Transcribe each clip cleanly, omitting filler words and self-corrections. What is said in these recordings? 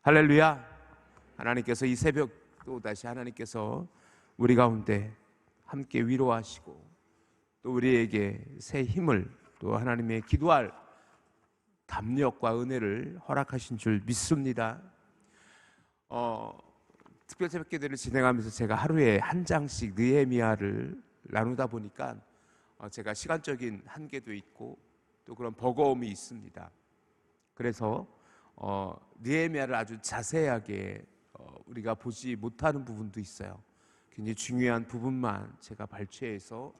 할렐루야. 하나님께서 이 새벽 또 다시 하나님께서 우리 가운데 함께 위로하시고 또 우리에게 새 힘을 또 하나님의 기도할 담력과 은혜를 허락하신 줄 믿습니다. 특별 새벽 기도를 진행하면서 제가 하루에 한 장씩 느헤미야를 나누다 보니까 제가 시간적인 한계도 있고 또 그런 버거움이 있습니다. 그래서 느헤미야를 아주 자세하게 우리가 보지 못하는 부분도 있어요. 굉장히 중요한 부분만 제가 발췌해서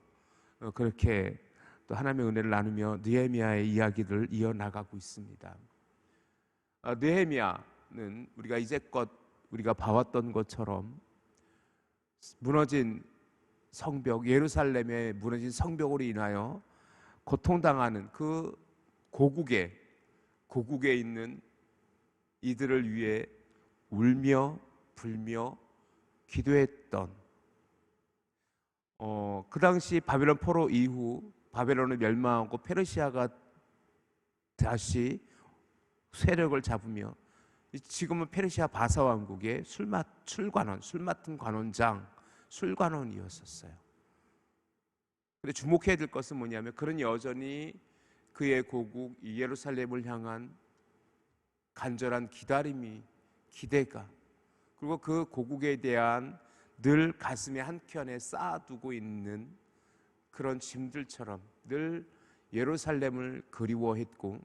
그렇게 또 하나님의 은혜를 나누며 느헤미야의 이야기를 이어나가고 있습니다. 느헤미야는 우리가 이제껏 우리가 봐왔던 것처럼 무너진 성벽, 예루살렘의 무너진 성벽으로 인하여 고통당하는 그 고국에 있는 이들을 위해 울며 불며 기도했던 그 당시 바벨론 포로 이후 바벨론을 멸망하고 페르시아가 다시 세력을 잡으며 지금은 페르시아 바사 왕국의 술 맡은 관원장, 술관원이었었어요. 근데 주목해야 될 것은 뭐냐면 그는 여전히 그의 고국 예루살렘을 향한 간절한 기대가 그리고 그 고국에 대한 늘 가슴의 한켠에 쌓아두고 있는 그런 짐들처럼 늘 예루살렘을 그리워했고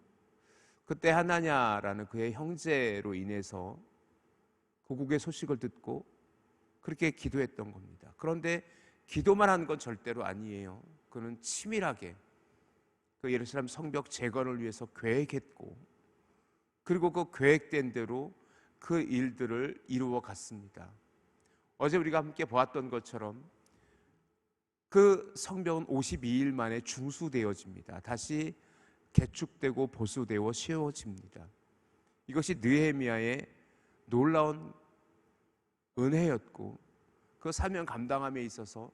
그때 하나냐라는 그의 형제로 인해서 고국의 소식을 듣고 그렇게 기도했던 겁니다. 그런데 기도만 한 건 절대로 아니에요. 그는 치밀하게 그 예루살렘 성벽 재건을 위해서 계획했고 그리고 그 계획된 대로 그 일들을 이루어 갔습니다. 어제 우리가 함께 보았던 것처럼 그 성벽은 52일 만에 중수되어집니다. 다시 개축되고 보수되어 세워집니다. 이것이 느헤미야의 놀라운 은혜였고 그 사명 감당함에 있어서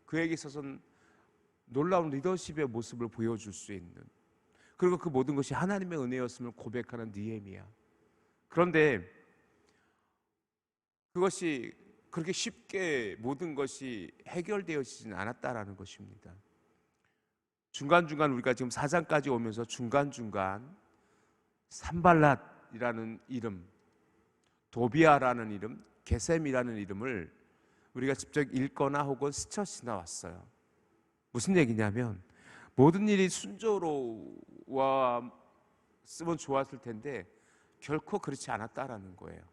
그에게 있어서는 놀라운 리더십의 모습을 보여줄 수 있는 그리고 그 모든 것이 하나님의 은혜였음을 고백하는 느헤미야. 그런데 그것이 그렇게 쉽게 모든 것이 해결되어지진 않았다라는 것입니다. 중간중간 우리가 지금 4장까지 오면서 중간중간 산발랏이라는 이름, 도비아라는 이름, 게셈이라는 이름을 우리가 직접 읽거나 혹은 스쳐 지나왔어요. 무슨 얘기냐면 모든 일이 순조로워 쓰면 좋았을 텐데 결코 그렇지 않았다라는 거예요.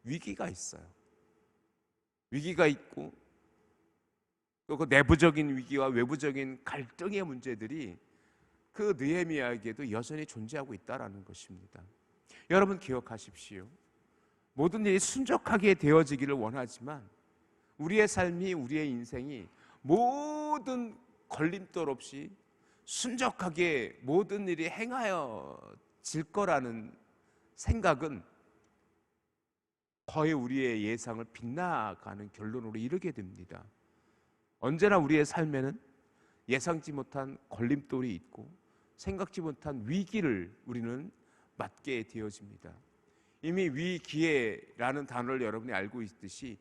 위기가 있어요. 위기가 있고 또 그 내부적인 위기와 외부적인 갈등의 문제들이 그 느헤미야에게도 여전히 존재하고 있다라는 것입니다. 여러분 기억하십시오. 모든 일이 순적하게 되어지기를 원하지만 우리의 삶이 우리의 인생이 모든 걸림돌 없이 순적하게 모든 일이 행하여질 거라는 생각은 거의 우리의 예상을 빗나가는 결론으로 이르게 됩니다. 언제나 우리의 삶에는 예상치 못한 걸림돌이 있고 생각지 못한 위기를 우리는 맞게 되어집니다. 이미 위기회라는 단어를 여러분이 알고 있듯이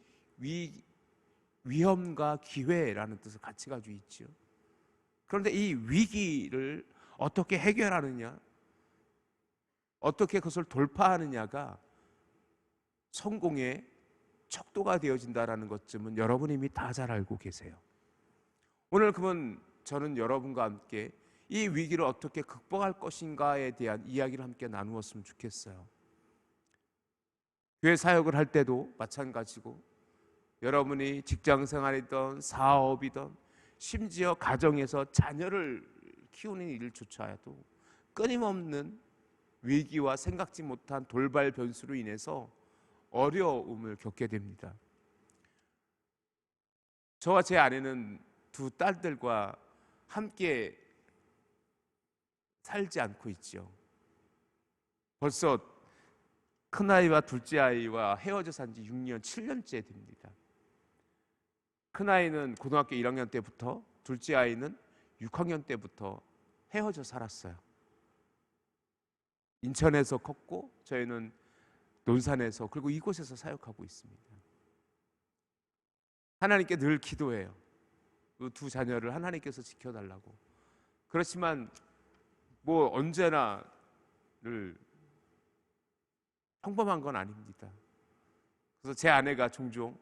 위험과 기회라는 뜻을 같이 가지고 있죠. 그런데 이 위기를 어떻게 해결하느냐, 어떻게 그것을 돌파하느냐가 성공의 척도가 되어진다라는 것쯤은 여러분 이미 다 잘 알고 계세요. 오늘 그러면 저는 여러분과 함께 이 위기를 어떻게 극복할 것인가에 대한 이야기를 함께 나누었으면 좋겠어요. 교회 사역을 할 때도 마찬가지고 여러분이 직장생활이든 사업이든 심지어 가정에서 자녀를 키우는 일조차도 끊임없는 위기와 생각지 못한 돌발 변수로 인해서 어려움을 겪게 됩니다. 저와 제 아내는 두 딸들과 함께 살지 않고 있죠. 벌써 큰아이와 둘째아이와 헤어져 산 지 6년, 7년째 됩니다. 큰아이는 고등학교 1학년 때부터, 둘째아이는 6학년 때부터 헤어져 살았어요. 인천에서 컸고 저희는 논산에서 그리고 이곳에서 사역하고 있습니다. 하나님께 늘 기도해요. 그 두 자녀를 하나님께서 지켜달라고. 그렇지만 뭐 언제나 늘 평범한 건 아닙니다. 그래서 제 아내가 종종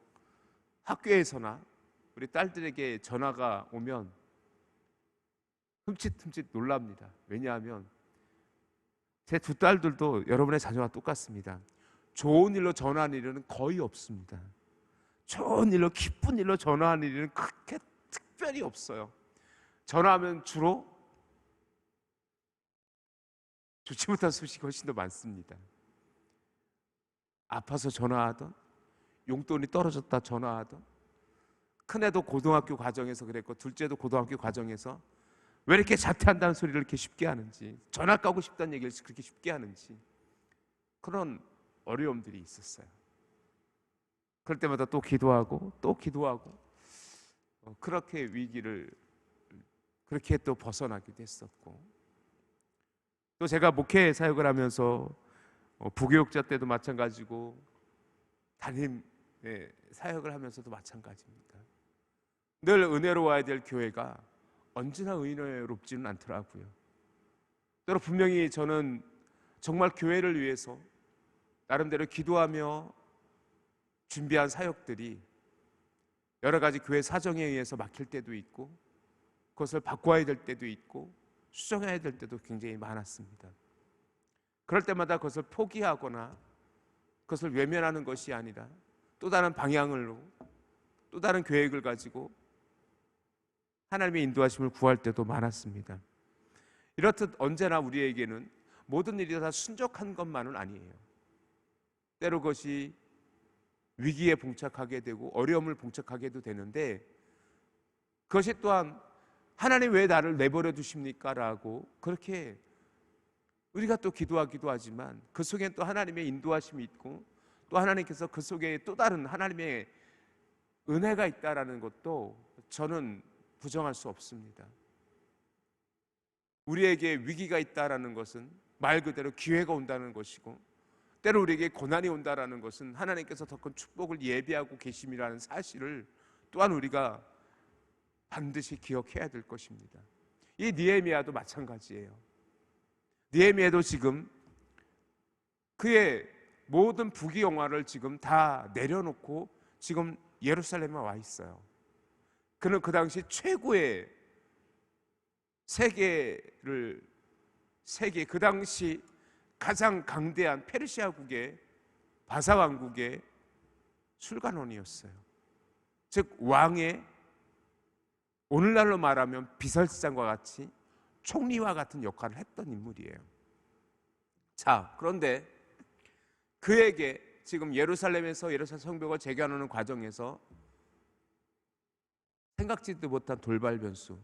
학교에서나 우리 딸들에게 전화가 오면 흠칫흠칫 놀랍니다. 왜냐하면 제 두 딸들도 여러분의 자녀와 똑같습니다. 좋은 일로 전화하는 일은 거의 없습니다. 좋은 일로, 기쁜 일로 전화하는 일은 그렇게 특별히 없어요. 전화하면 주로 좋지 못한 소식이 훨씬 더 많습니다. 아파서 전화하던, 용돈이 떨어졌다 전화하던, 큰애도 고등학교 과정에서 그랬고 둘째도 고등학교 과정에서 왜 이렇게 자퇴한다는 소리를 이렇게 쉽게 하는지, 전학 가고 싶다는 얘기를 그렇게 쉽게 하는지, 그런 어려움들이 있었어요. 그럴 때마다 또 기도하고 또 기도하고 그렇게 위기를 그렇게 또 벗어나기도 했었고, 또 제가 목회 사역을 하면서 부교육자 때도 마찬가지고 담임 사역을 하면서도 마찬가지입니다. 늘 은혜로워야 될 교회가 언제나 은혜롭지는 않더라고요. 때로 분명히 저는 정말 교회를 위해서 나름대로 기도하며 준비한 사역들이 여러 가지 교회 사정에 의해서 막힐 때도 있고 그것을 바꿔야 될 때도 있고 수정해야 될 때도 굉장히 많았습니다. 그럴 때마다 그것을 포기하거나 그것을 외면하는 것이 아니라 또 다른 방향으로 또 다른 계획을 가지고 하나님의 인도하심을 구할 때도 많았습니다. 이렇듯 언제나 우리에게는 모든 일이 다 순적한 것만은 아니에요. 때로 그것이 위기에 봉착하게 되고 어려움을 봉착하게도 되는데, 그것이 또한 하나님 왜 나를 내버려 두십니까? 라고 그렇게 우리가 또 기도하기도 하지만 그 속엔 또 하나님의 인도하심이 있고 또 하나님께서 그 속에 또 다른 하나님의 은혜가 있다라는 것도 저는 부정할 수 없습니다. 우리에게 위기가 있다라는 것은 말 그대로 기회가 온다는 것이고, 때로 우리에게 고난이 온다라는 것은 하나님께서 더 큰 축복을 예비하고 계심이라는 사실을 또한 우리가 반드시 기억해야 될 것입니다. 이 느헤미야도 마찬가지예요. 느헤미야도 지금 그의 모든 부귀영화를 지금 다 내려놓고 지금 예루살렘에 와 있어요. 그는 그 당시 최고의 세계 그 당시 가장 강대한 페르시아국의 바사 왕국의 술관원이었어요. 즉 왕의 오늘날로 말하면 비서실장과 같이 총리와 같은 역할을 했던 인물이에요. 자, 그런데 그에게 지금 예루살렘에서 예루살렘 성벽을 재건하는 과정에서 생각지도 못한 돌발 변수,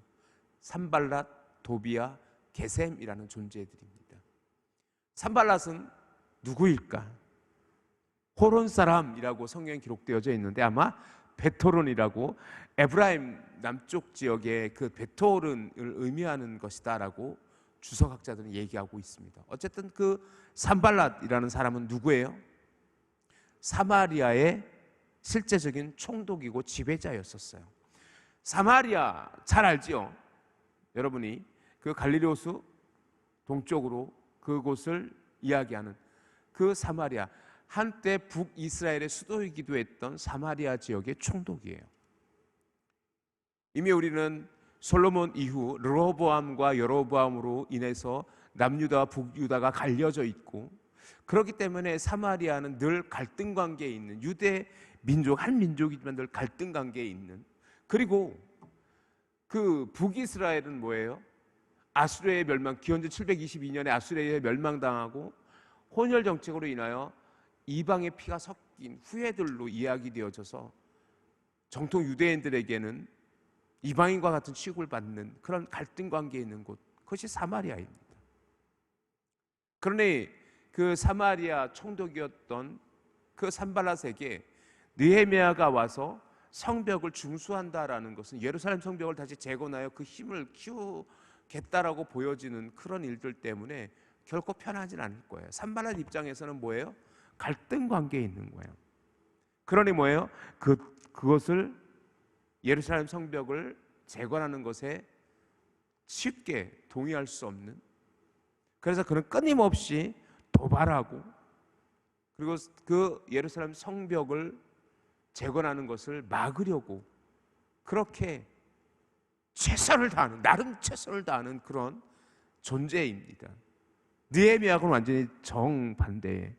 산발랏, 도비아, 게셈이라는 존재들입니다. 산발랏은 누구일까? 호론 사람이라고 성경에 기록되어져 있는데 아마 베토론이라고 에브라임 남쪽 지역의 그 베토른을 의미하는 것이다라고 주석학자들은 얘기하고 있습니다. 어쨌든 그 산발랏이라는 사람은 누구예요? 사마리아의 실제적인 총독이고 지배자였었어요. 사마리아 잘 알지요? 여러분이 그 갈릴리 호수 동쪽으로 그곳을 이야기하는 그 사마리아, 한때 북이스라엘의 수도이기도 했던 사마리아 지역의 총독이에요. 이미 우리는 솔로몬 이후 르호보암과 여로보암으로 인해서 남유다와 북유다가 갈려져 있고, 그렇기 때문에 사마리아는 늘 갈등 관계에 있는, 유대 민족 한 민족이지만 늘 갈등 관계에 있는, 그리고 그 북이스라엘은 뭐예요? 아수르의 멸망, 기원전 722년에 아수르에 멸망당하고 혼혈 정책으로 인하여 이방의 피가 섞인 후예들로 이야기되어져서 정통 유대인들에게는 이방인과 같은 취급을 받는 그런 갈등 관계에 있는 곳, 그것이 사마리아입니다. 그러니 그 사마리아 총독이었던 그 산발랏에게 느헤미야가 와서 성벽을 중수한다라는 것은 예루살렘 성벽을 다시 재건하여 그 힘을 키우겠다라고 보여지는 그런 일들 때문에 결코 편하진 않을 거예요. 산발랏 입장에서는 뭐예요? 갈등 관계에 있는 거예요. 그러니 뭐예요? 그것을 예루살렘 성벽을 재건하는 것에 쉽게 동의할 수 없는, 그래서 그는 끊임없이 도발하고 그리고 그 예루살렘 성벽을 재건하는 것을 막으려고 그렇게 최선을 다하는, 나름 최선을 다하는 그런 존재입니다. 느헤미야하고는 완전히 정반대에.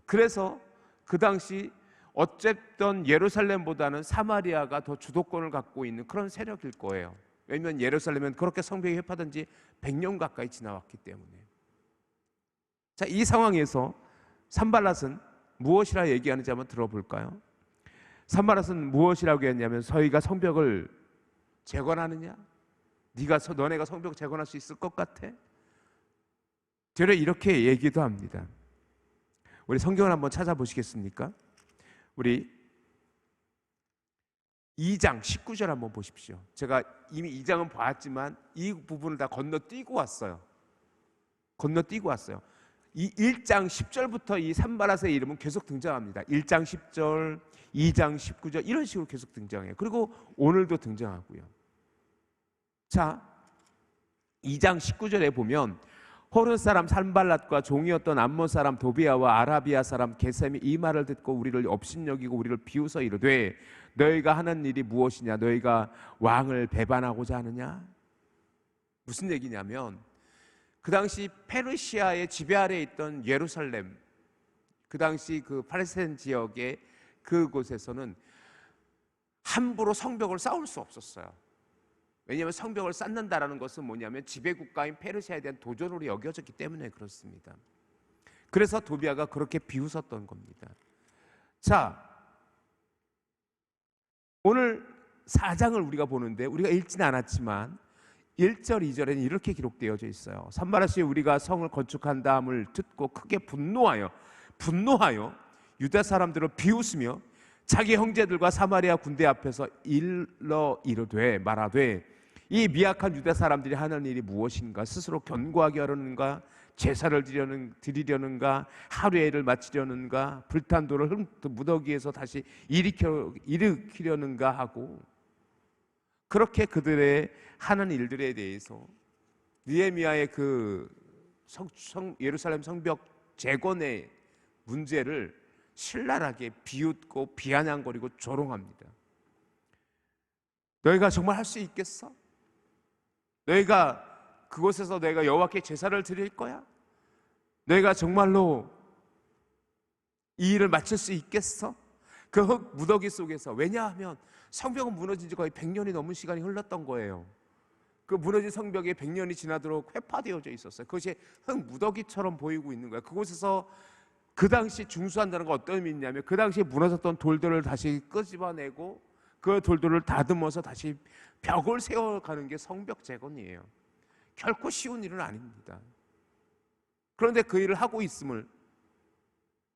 그래서 그 당시 어쨌든 예루살렘보다는 사마리아가 더 주도권을 갖고 있는 그런 세력일 거예요. 왜냐하면 예루살렘은 그렇게 성벽이 회파된 지 100년 가까이 지나왔기 때문에. 자, 이 상황에서 산발랏은 무엇이라 얘기하는지 한번 들어볼까요? 산발랏은 무엇이라고 했냐면, 저희가 성벽을 재건하느냐? 너네가 성벽 재건할 수 있을 것 같아? 되려 이렇게 얘기도 합니다. 우리 성경을 한번 찾아보시겠습니까? 우리 2장 19절 한번 보십시오. 제가 이미 2장은 봤지만 이 부분을 다 건너뛰고 왔어요. 이 1장 10절부터 이 산발랏의 이름은 계속 등장합니다. 1장 10절, 2장 19절 이런 식으로 계속 등장해요. 그리고 오늘도 등장하고요. 자, 2장 19절에 보면 호르 사람 산발랏과 종이었던 암몬 사람 도비아와 아라비아 사람 게셈이 이 말을 듣고 우리를 업신여기고 우리를 비웃어 이르되 너희가 하는 일이 무엇이냐? 너희가 왕을 배반하고자 하느냐? 무슨 얘기냐면, 그 당시 페르시아의 지배 아래에 있던 예루살렘, 그 당시 그 팔레스타인 지역의 그곳에서는 함부로 성벽을 쌓을 수 없었어요. 왜냐하면 성벽을 쌓는다라는 것은 뭐냐면 지배국가인 페르시아에 대한 도전으로 여겨졌기 때문에 그렇습니다. 그래서 도비아가 그렇게 비웃었던 겁니다. 자, 오늘 4장을 우리가 보는데 우리가 읽지는 않았지만 1절, 2절에는 이렇게 기록되어져 있어요. 산발랏이 우리가 성을 건축한 다음을 듣고 크게 분노하여 유다 사람들을 비웃으며 자기 형제들과 사마리아 군대 앞에서 이르되 말하되 이 미약한 유다 사람들이 하는 일이 무엇인가? 스스로 견고하게 하려는가? 제사를 드리려는가? 하루에를 마치려는가? 불탄 돌을 무더기에서 다시 일으키려는가 하고, 그렇게 그들의 하는 일들에 대해서 느헤미야의 그 예루살렘 성벽 재건의 문제를 신랄하게 비웃고 비아냥거리고 조롱합니다. 너희가 정말 할 수 있겠어? 너희가 그곳에서 너희가 여호와께 제사를 드릴 거야? 너희가 정말로 이 일을 마칠 수 있겠어? 그 흙 무더기 속에서. 왜냐하면 성벽은 무너진 지 거의 100년이 넘은 시간이 흘렀던 거예요. 그 무너진 성벽에 100년이 지나도록 회파되어져 있었어요. 그것이 흙 무더기처럼 보이고 있는 거예요. 그곳에서 그 당시 중수한다는 건 어떤 의미냐면, 그 당시에 무너졌던 돌들을 다시 끄집어내고 그 돌들을 다듬어서 다시 벽을 세워가는 게 성벽 재건이에요. 결코 쉬운 일은 아닙니다. 그런데 그 일을 하고 있음을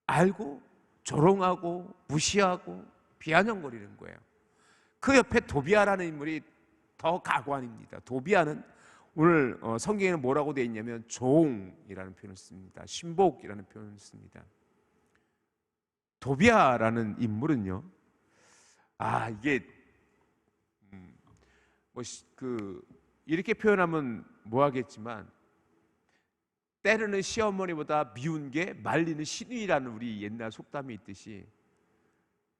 알고 조롱하고 무시하고 비아냥거리는 거예요. 그 옆에 도비아라는 인물이 더 가관입니다. 도비아는 오늘 성경에는 뭐라고 되어 있냐면 종이라는 표현을 씁니다. 신복이라는 표현을 씁니다. 도비아라는 인물은요, 이게 이렇게 표현하면 뭐하겠지만, 때르는 시어머니보다 미운 게 말리는 시누이라는 우리 옛날 속담이 있듯이,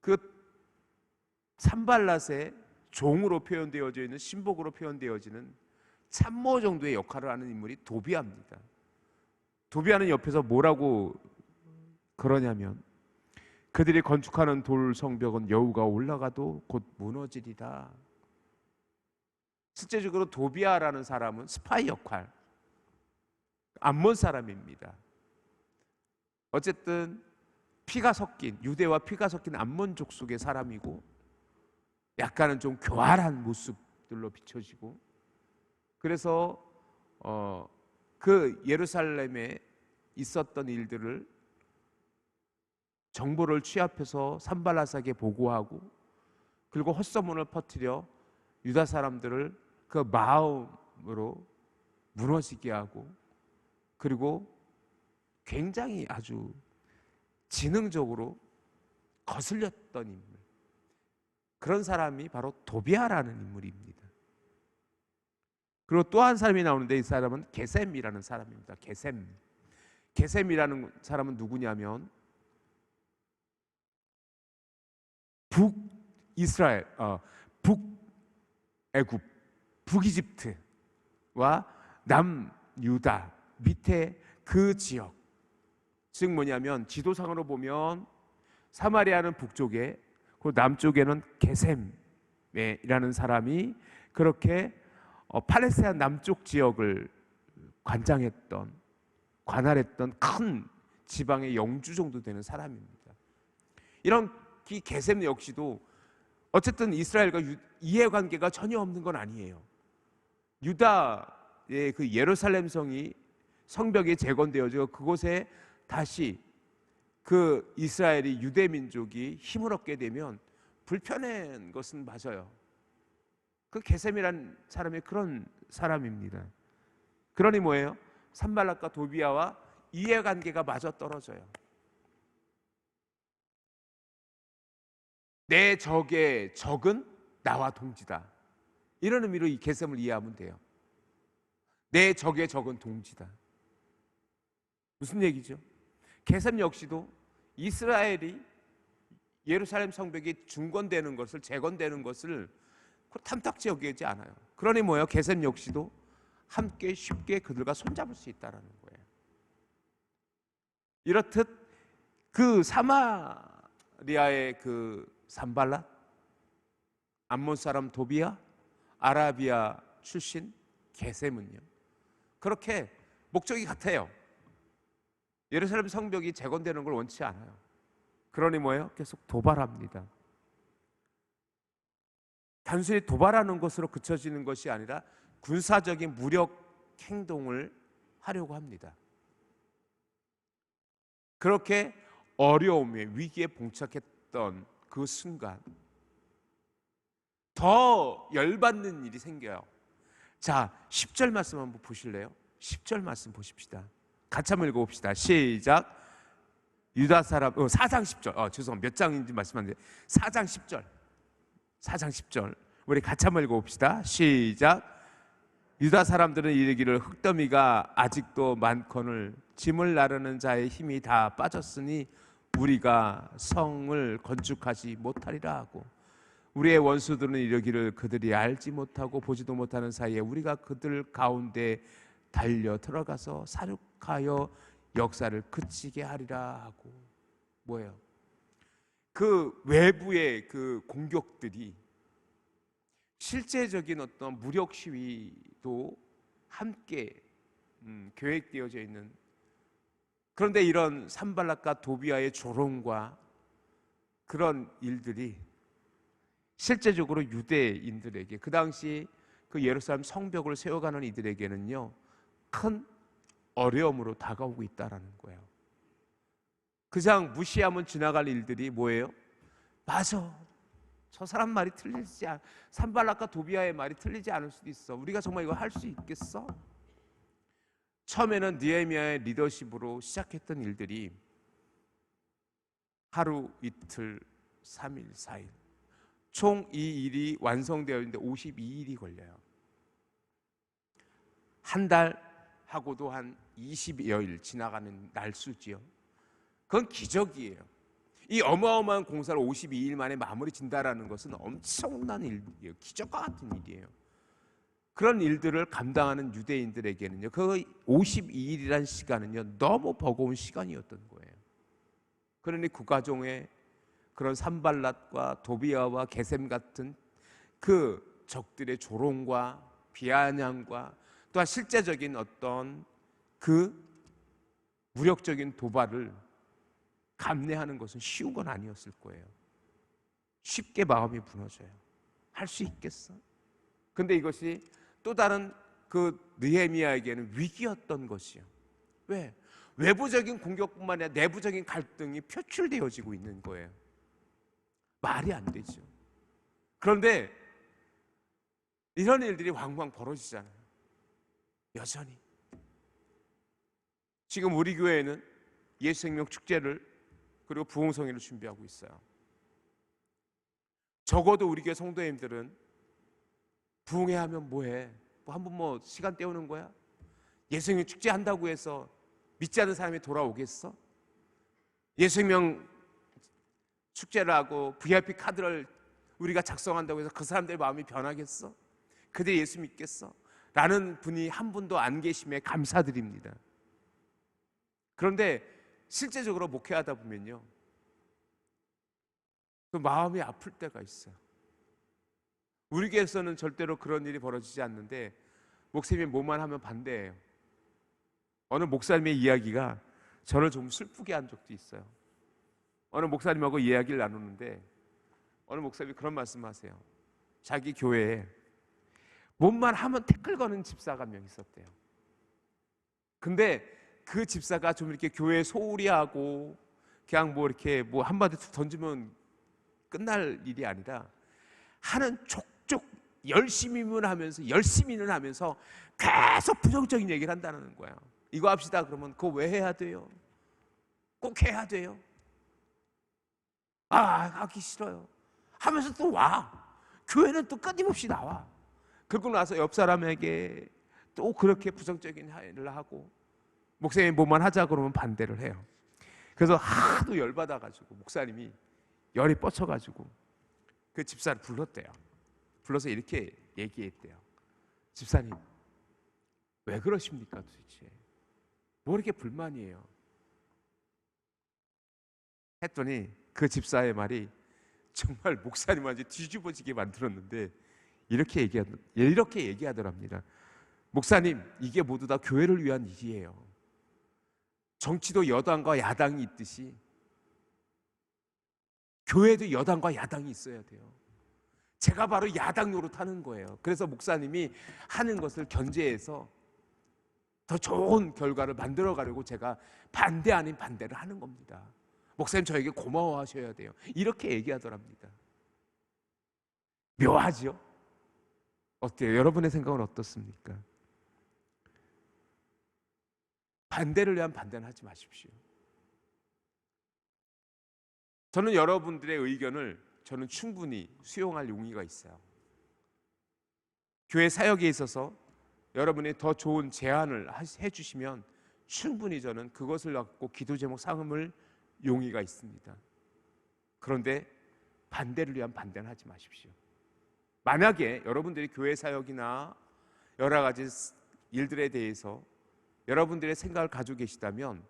그 산발랏의 종으로 표현되어져 있는, 신복으로 표현되어지는 참모 정도의 역할을 하는 인물이 도비아입니다. 도비아는 옆에서 뭐라고 그러냐면, 그들이 건축하는 돌 성벽은 여우가 올라가도 곧 무너지리라. 실제적으로 도비아라는 사람은 스파이 역할, 암몬 사람입니다. 어쨌든 피가 섞인, 유대와 피가 섞인 암몬 족속의 사람이고, 약간은 좀 교활한 모습들로 비춰지고, 그래서 그 예루살렘에 있었던 일들을 정보를 취합해서 산발랏에게 보고하고, 그리고 헛소문을 퍼뜨려 유다 사람들을 그 마음으로 무너지게 하고, 그리고 굉장히 아주 지능적으로 거슬렸던 인물, 그런 사람이 바로 도비아라는 인물입니다. 그리고 또 한 사람이 나오는데 이 사람은 게셈이라는 사람입니다. 게셈이라는 사람은 누구냐면 북이스라엘, 북애굽, 북이집트와 남유다 밑에 그 지역, 즉 뭐냐면 지도상으로 보면 사마리아는 북쪽에, 그 남쪽에는 게셈이라는 사람이 그렇게 팔레스타인 남쪽 지역을 관할했던 큰 지방의 영주 정도 되는 사람입니다. 이런 이 게셈 역시도 어쨌든 이스라엘과 이해관계가 전혀 없는 건 아니에요. 유다의 그 예루살렘 성벽이 재건되어져 그곳에 다시 그 이스라엘이 유대 민족이 힘을 얻게 되면 불편한 것은 맞아요. 그 게셈이란 사람이 그런 사람입니다. 그러니 뭐예요? 산발락과 도비아와 이해관계가 마저 떨어져요. 내 적의 적은 나와 동지다, 이런 의미로 이 게셈을 이해하면 돼요. 내 적의 적은 동지다. 무슨 얘기죠? 게셈 역시도 이스라엘이 예루살렘 성벽이 재건되는 것을 탐탁지 여기지 않아요. 그러니 뭐예요? 게셈 역시도 함께 쉽게 그들과 손잡을 수 있다는 거예요. 이렇듯 그 사마리아의 그 산발랏, 암몬 사람 도비아, 아라비아 출신 게셈은요, 그렇게 목적이 같아요. 예루살렘 성벽이 재건되는 걸 원치 않아요. 그러니 뭐예요? 계속 도발합니다. 단순히 도발하는 것으로 그쳐지는 것이 아니라 군사적인 무력 행동을 하려고 합니다. 그렇게 어려움에, 위기에 봉착했던 그 순간 더 열받는 일이 생겨요. 자, 10절 말씀 한번 보실래요? 10절 말씀 보십시다. 같이 한번 읽어봅시다. 시작. 유다 사람, 4장 10절. 죄송합니다. 몇 장인지 말씀 안 돼요. 4장 10절. 4장 10절. 우리 같이 한번 읽어봅시다. 시작. 유다 사람들은 이르기를 흙더미가 아직도 많거늘 짐을 나르는 자의 힘이 다 빠졌으니 우리가 성을 건축하지 못하리라 하고, 우리의 원수들은 이르기를 그들이 알지 못하고 보지도 못하는 사이에 우리가 그들 가운데 달려 들어가서 사륙하여 역사를 그치게 하리라 하고. 뭐예요? 그 외부의 그 공격들이 실제적인 어떤 무력 시위도 함께 계획되어져 있는, 그런데 이런 산발락과 도비아의 조롱과 그런 일들이 실제적으로 유대인들에게, 그 당시 그 예루살렘 성벽을 세워가는 이들에게는요, 큰 어려움으로 다가오고 있다라는 거예요. 그냥 무시하면 지나갈 일들이 뭐예요? 맞아, 저 사람 말이 틀리지 않아. 산발락과 도비아의 말이 틀리지 않을 수도 있어. 우리가 정말 이거 할 수 있겠어? 처음에는 느헤미야의 리더십으로 시작했던 일들이 하루, 이틀, 3일, 4일, 총 이 일이 완성되어 있는데 52일이 걸려요. 한 달 하고도 한 20여일 지나가는 날수지요. 그건 기적이에요. 이 어마어마한 공사를 52일 만에 마무리 진다라는 것은 엄청난 일이에요. 기적과 같은 일이에요. 그런 일들을 감당하는 유대인들에게는요, 그 52일이라는 시간은요, 너무 버거운 시간이었던 거예요. 그러니 국가종의 그런 산발랏과 도비아와 게셈 같은 그 적들의 조롱과 비아냥과 또한 실제적인 어떤 그 무력적인 도발을 감내하는 것은 쉬운 건 아니었을 거예요. 쉽게 마음이 무너져요. 할 수 있겠어? 근데 이것이 또 다른 그 느헤미야에게는 위기였던 것이요. 왜? 외부적인 공격뿐만 아니라 내부적인 갈등이 표출되어지고 있는 거예요. 말이 안 되죠. 그런데 이런 일들이 왕왕 벌어지잖아요. 여전히. 지금 우리 교회에는 예수생명 축제를 그리고 부흥성회를 준비하고 있어요. 적어도 우리 교회 성도님들은 부흥회 하면 뭐해? 한번 시간 때우는 거야? 예수님 축제 한다고 해서 믿지 않는 사람이 돌아오겠어? 예수님 축제를 하고 VIP 카드를 우리가 작성한다고 해서 그 사람들의 마음이 변하겠어? 그들이 예수 믿겠어? 라는 분이 한 분도 안 계심에 감사드립니다. 그런데 실제적으로 목회하다 보면요, 그 마음이 아플 때가 있어요. 우리 교회에서는 절대로 그런 일이 벌어지지 않는데 목사님이 뭐만 하면 반대해요. 어느 목사님의 이야기가 저를 좀 슬프게 한 적도 있어요. 어느 목사님하고 이야기를 나누는데 어느 목사님이 그런 말씀하세요. 자기 교회에 뭐만 하면 태클 거는 집사가 한 명 있었대요. 근데 그 집사가 좀 이렇게 교회 소홀히 하고 그냥 이렇게 한마디 던지면 끝날 일이 아니라 하는 족족 열심히는 하면서 계속 부정적인 얘기를 한다는 거야. 이거 합시다 그러면 그거 왜 해야 돼요? 꼭 해야 돼요? 하기 싫어요 하면서 또 와. 교회는 또 끊임없이 나와. 그러고 나서 옆 사람에게 또 그렇게 부정적인 일을 하고 목사님이 뭐만 하자 그러면 반대를 해요. 그래서 하도 열받아가지고 목사님이 열이 뻗쳐가지고 그 집사를 불렀대요. 불러서 이렇게 얘기했대요. 집사님, 왜 그러십니까 도대체? 뭐 이렇게 불만이에요? 했더니 그 집사의 말이 정말 목사님한테 뒤집어지게 만들었는데 이렇게 얘기하더랍니다. 목사님, 이게 모두 다 교회를 위한 일이에요. 정치도 여당과 야당이 있듯이 교회도 여당과 야당이 있어야 돼요. 제가 바로 야당 노릇하는 거예요. 그래서 목사님이 하는 것을 견제해서 더 좋은 결과를 만들어 가려고 제가 반대 아닌 반대를 하는 겁니다. 목사님 저에게 고마워하셔야 돼요. 이렇게 얘기하더랍니다. 묘하죠? 어때요? 여러분의 생각은 어떻습니까? 반대를 위한 반대는 하지 마십시오. 저는 여러분들의 의견을 충분히 수용할 용의가 있어요. 교회 사역에 있어서 여러분이 더 좋은 제안을 해주시면 충분히 저는 그것을 갖고 기도 제목 삼을 용의가 있습니다. 그런데 반대를 위한 반대는 하지 마십시오. 만약에 여러분들이 교회 사역이나 여러 가지 일들에 대해서 여러분들의 생각을 가지고 계시다면,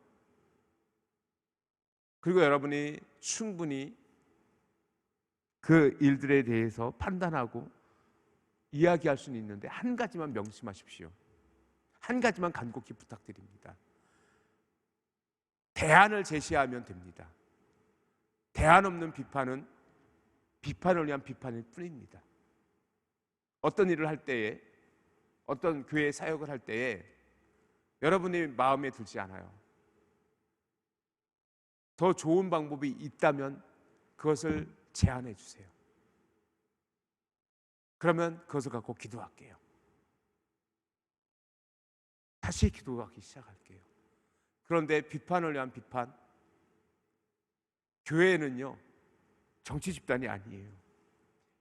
그리고 여러분이 충분히 그 일들에 대해서 판단하고 이야기할 수는 있는데 한 가지만 명심하십시오. 한 가지만 간곡히 부탁드립니다. 대안을 제시하면 됩니다. 대안 없는 비판은 비판을 위한 비판일 뿐입니다. 어떤 일을 할 때에, 어떤 교회 사역을 할 때에 여러분이 마음에 들지 않아요. 더 좋은 방법이 있다면 그것을 제안해 주세요. 그러면 그것을 갖고 기도할게요. 다시 기도하기 시작할게요. 그런데 비판을 위한 비판, 교회는요 정치 집단이 아니에요.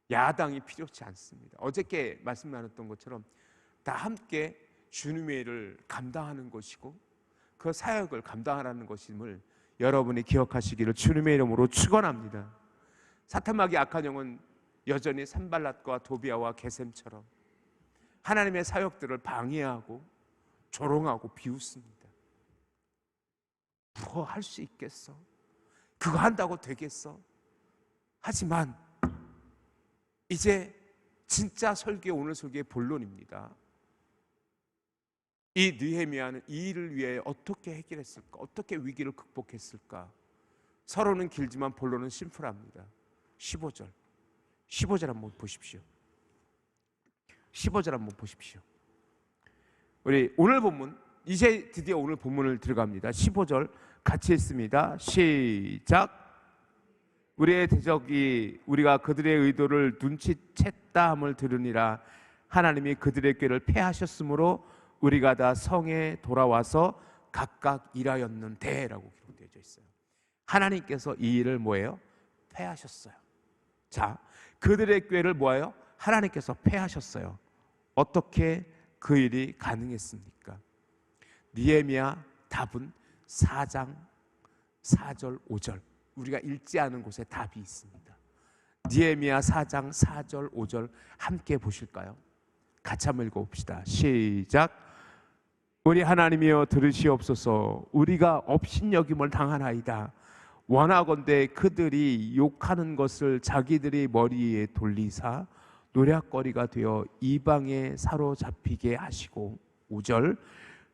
야당이 필요치 않습니다. 어저께 말씀 나눴던 것처럼 다 함께 주님의 일을 감당하는 것이고 그 사역을 감당하라는 것임을 여러분이 기억하시기를 주님의 이름으로 축원합니다. 사탄마귀 악한 영은 여전히 산발랏과 도비아와 게셈처럼 하나님의 사역들을 방해하고 조롱하고 비웃습니다. 그거 할 수 있겠어? 그거 한다고 되겠어? 하지만 이제 진짜 설교, 오늘 설교의 본론입니다. 이 느헤미야는 이 일을 위해 어떻게 해결했을까? 어떻게 위기를 극복했을까? 서론은 길지만 본론은 심플합니다. 15절 한번 보십시오. 15절 한번 보십시오. 우리 오늘 본문, 이제 드디어 오늘 본문을 들어갑니다. 15절 같이 읽습니다. 시작. 우리의 대적이 우리가 그들의 의도를 눈치챘다 함을 들으니라. 하나님이 그들의 꾀를 패하셨으므로 우리가 다 성에 돌아와서 각각 일하였는데 라고 기록되어 있어요. 하나님께서 이 일을 뭐예요? 패하셨어요. 자, 그들의 꾀를 뭐예요? 하나님께서 패하셨어요. 어떻게 그 일이 가능했습니까? 느헤미야 답은 4장 4절 5절, 우리가 읽지 않은 곳에 답이 있습니다. 느헤미야 4장 4절 5절 함께 보실까요? 같이 한번 읽어봅시다. 시작. 우리 하나님이여 들으시옵소서. 우리가 업신여김을 당하나이다. 원하건대 그들이 욕하는 것을 자기들의 머리에 돌리사 노략거리가 되어 이방에 사로잡히게 하시고, 5절.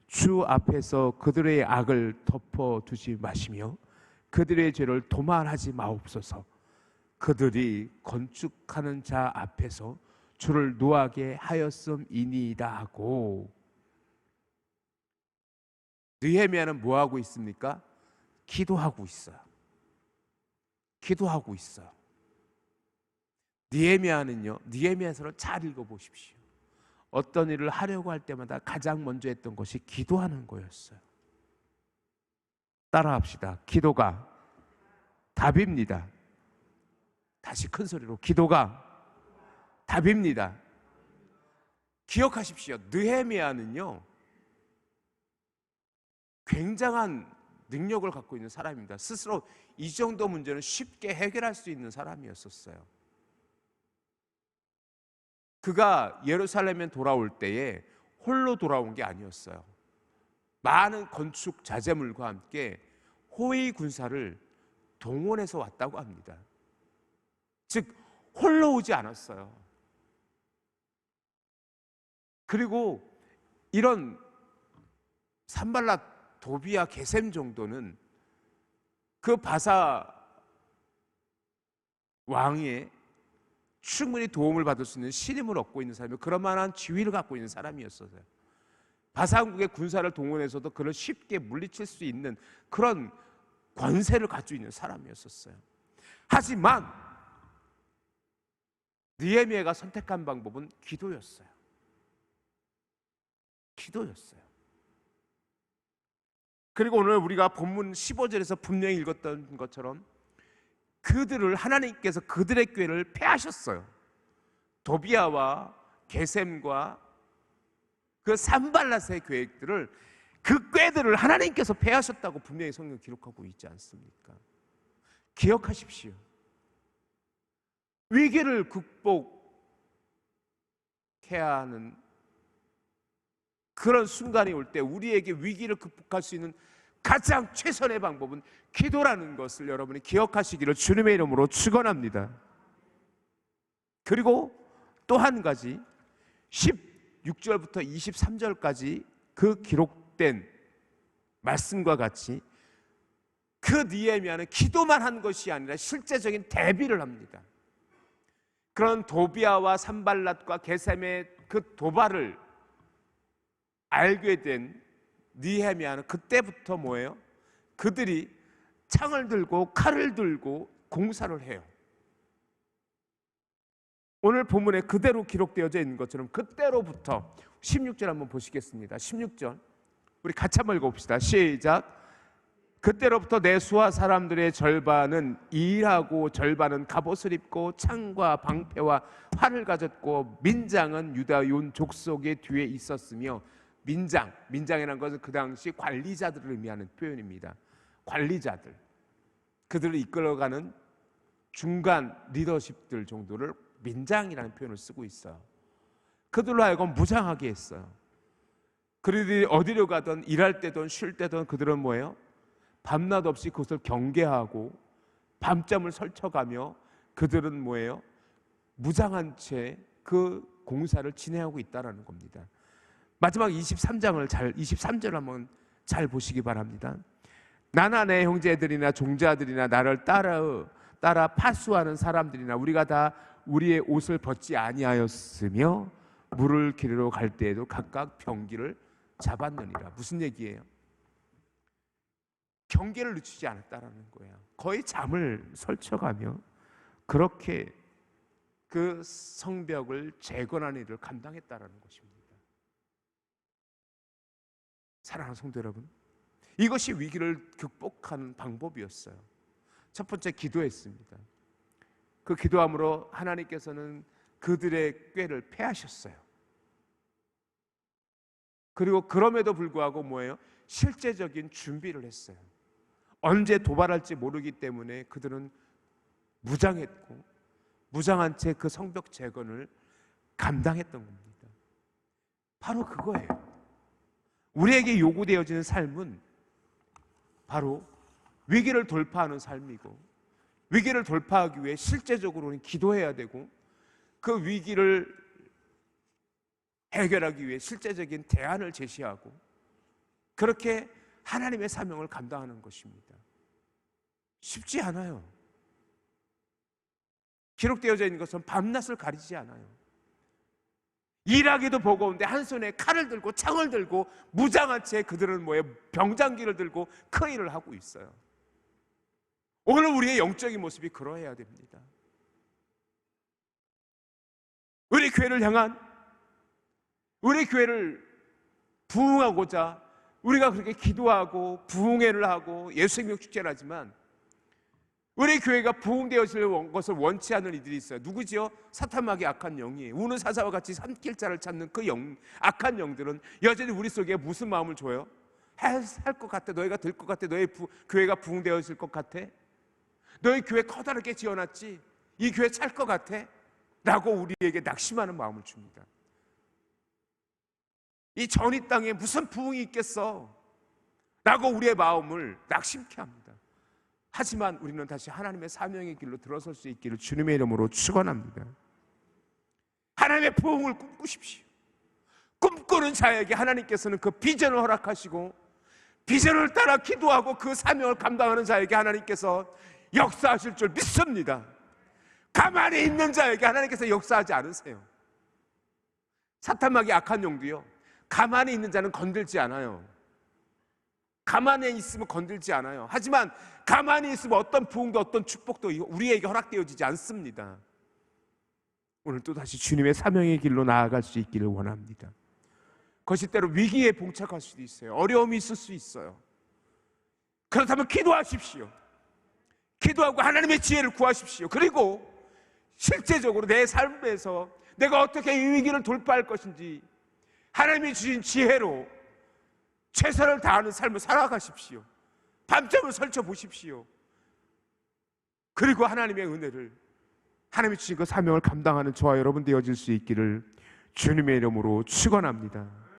주 앞에서 그들의 악을 덮어두지 마시며 그들의 죄를 도말하지 마옵소서. 그들이 건축하는 자 앞에서 주를 노하게 하였음이니이다 하고. 느헤미야는 뭐 하고 있습니까? 기도하고 있어요. 기도하고 있어요. 느헤미야는요, 느헤미야서를 잘 읽어보십시오. 어떤 일을 하려고 할 때마다 가장 먼저 했던 것이 기도하는 거였어요. 따라합시다. 기도가 답입니다. 다시 큰 소리로, 기도가 답입니다. 기억하십시오. 느헤미야는요, 굉장한 능력을 갖고 있는 사람입니다. 스스로 이 정도 문제는 쉽게 해결할 수 있는 사람이었었어요. 그가 예루살렘에 돌아올 때에 홀로 돌아온 게 아니었어요. 많은 건축 자재물과 함께 호위 군사를 동원해서 왔다고 합니다. 즉 홀로 오지 않았어요. 그리고 이런 산발랏, 도비야, 게셈 정도는 그 바사 왕의 충분히 도움을 받을 수 있는 신임을 얻고 있는 사람이고 그럴 만한 지위를 갖고 있는 사람이었어요. 바사왕국의 군사를 동원해서도 그를 쉽게 물리칠 수 있는 그런 권세를 가지고 있는 사람이었어요. 하지만 느헤미야가 선택한 방법은 기도였어요. 기도였어요. 그리고 오늘 우리가 본문 15절에서 분명히 읽었던 것처럼 그들을, 하나님께서 그들의 꾀를 패하셨어요. 도비야와 게셈과 그 산발랏의 계획들을, 그 꾀들을 하나님께서 패하셨다고 분명히 성경 기록하고 있지 않습니까? 기억하십시오. 위기를 극복해야 하는 그런 순간이 올 때 우리에게 위기를 극복할 수 있는 가장 최선의 방법은 기도라는 것을 여러분이 기억하시기를 주님의 이름으로 축원합니다. 그리고 또 한 가지, 16절부터 23절까지 그 기록된 말씀과 같이 그 느헤미야는 기도만 한 것이 아니라 실제적인 대비를 합니다. 그런 도비야와 산발랏과 게셈의 그 도발을 알게 된 느헤미야는 그때부터 뭐예요? 그들이 창을 들고 칼을 들고 공사를 해요. 오늘 본문에 그대로 기록되어져 있는 것처럼 그때로부터 16절 한번 보시겠습니다. 16절 우리 같이 한번 읽어봅시다. 시작. 그때로부터 내 수하 사람들의 절반은 일하고 절반은 갑옷을 입고 창과 방패와 활을 가졌고 민장은 유다 온 족속의 뒤에 있었으며, 민장이라는 것은 그 당시 관리자들을 의미하는 표현입니다. 관리자들, 그들을 이끌어가는 중간 리더십들 정도를 민장이라는 표현을 쓰고 있어요. 그들로 하여금 무장하게 했어요. 그들이 어디로 가든 일할 때든 쉴 때든 그들은 뭐예요? 밤낮 없이 그것을 경계하고 밤잠을 설쳐가며 그들은 뭐예요? 무장한 채 그 공사를 진행하고 있다는 겁니다. 마지막 23절을 한번 잘 보시기 바랍니다. 나나 내 형제들이나 종자들이나 나를 따라 파수하는 사람들이나 우리가 다 우리의 옷을 벗지 아니하였으며 물을 기르러 갈 때에도 각각 병기를 잡았느니라. 무슨 얘기예요? 경계를 늦추지 않았다라는 거예요. 거의 잠을 설쳐가며 그렇게 그 성벽을 재건하는 일을 감당했다라는 것입니다. 사랑하는 성도 여러분, 이것이 위기를 극복하는 방법이었어요. 첫 번째 기도했습니다. 그 기도함으로 하나님께서는 그들의 꾀를 패하셨어요. 그리고 그럼에도 불구하고 뭐예요? 실제적인 준비를 했어요. 언제 도발할지 모르기 때문에 그들은 무장했고 무장한 채 그 성벽 재건을 감당했던 겁니다. 바로 그거예요. 우리에게 요구되어지는 삶은 바로 위기를 돌파하는 삶이고, 위기를 돌파하기 위해 실제적으로는 기도해야 되고, 그 위기를 해결하기 위해 실제적인 대안을 제시하고, 그렇게 하나님의 사명을 감당하는 것입니다. 쉽지 않아요. 기록되어져 있는 것은 밤낮을 가리지 않아요. 일하기도 버거운데 한 손에 칼을 들고 창을 들고 무장한 채 그들은 뭐예요? 병장기를 들고 그 일을 하고 있어요. 오늘 우리의 영적인 모습이 그러해야 됩니다. 우리 교회를 향한, 우리 교회를 부흥하고자 우리가 그렇게 기도하고 부흥회를 하고 예수생명 축제를 하지만, 우리 교회가 부흥되어질 것을 원치 않는 이들이 있어요. 누구지요? 사탄마귀 악한 영이에요. 우는 사자와 같이 삼킬 자를 찾는 그 악한 영들은 여전히 우리 속에 무슨 마음을 줘요? 할 것 같아. 너희가 될 것 같아. 너희 교회가 부흥되어질 것 같아. 너희 교회 커다랗게 지어놨지. 이 교회 찰 것 같아. 라고 우리에게 낙심하는 마음을 줍니다. 이 전이 땅에 무슨 부흥이 있겠어? 라고 우리의 마음을 낙심케 합니다. 하지만 우리는 다시 하나님의 사명의 길로 들어설 수 있기를 주님의 이름으로 축원합니다. 하나님의 부흥을 꿈꾸십시오. 꿈꾸는 자에게 하나님께서는 그 비전을 허락하시고, 비전을 따라 기도하고 그 사명을 감당하는 자에게 하나님께서 역사하실 줄 믿습니다. 가만히 있는 자에게 하나님께서 역사하지 않으세요. 사탄마귀 악한 영도요, 가만히 있는 자는 건들지 않아요. 가만히 있으면 건들지 않아요. 하지만 가만히 있으면 어떤 부흥도 어떤 축복도 우리에게 허락되어지지 않습니다. 오늘 또 다시 주님의 사명의 길로 나아갈 수 있기를 원합니다. 그것이 때로 위기에 봉착할 수도 있어요. 어려움이 있을 수 있어요. 그렇다면 기도하십시오. 기도하고 하나님의 지혜를 구하십시오. 그리고 실제적으로 내 삶에서 내가 어떻게 이 위기를 돌파할 것인지 하나님이 주신 지혜로 최선을 다하는 삶을 살아가십시오. 밤잠을 설쳐 보십시오. 그리고 하나님의 은혜를, 하나님이 주신 그 사명을 감당하는 저와 여러분 되어질 수 있기를 주님의 이름으로 축원합니다.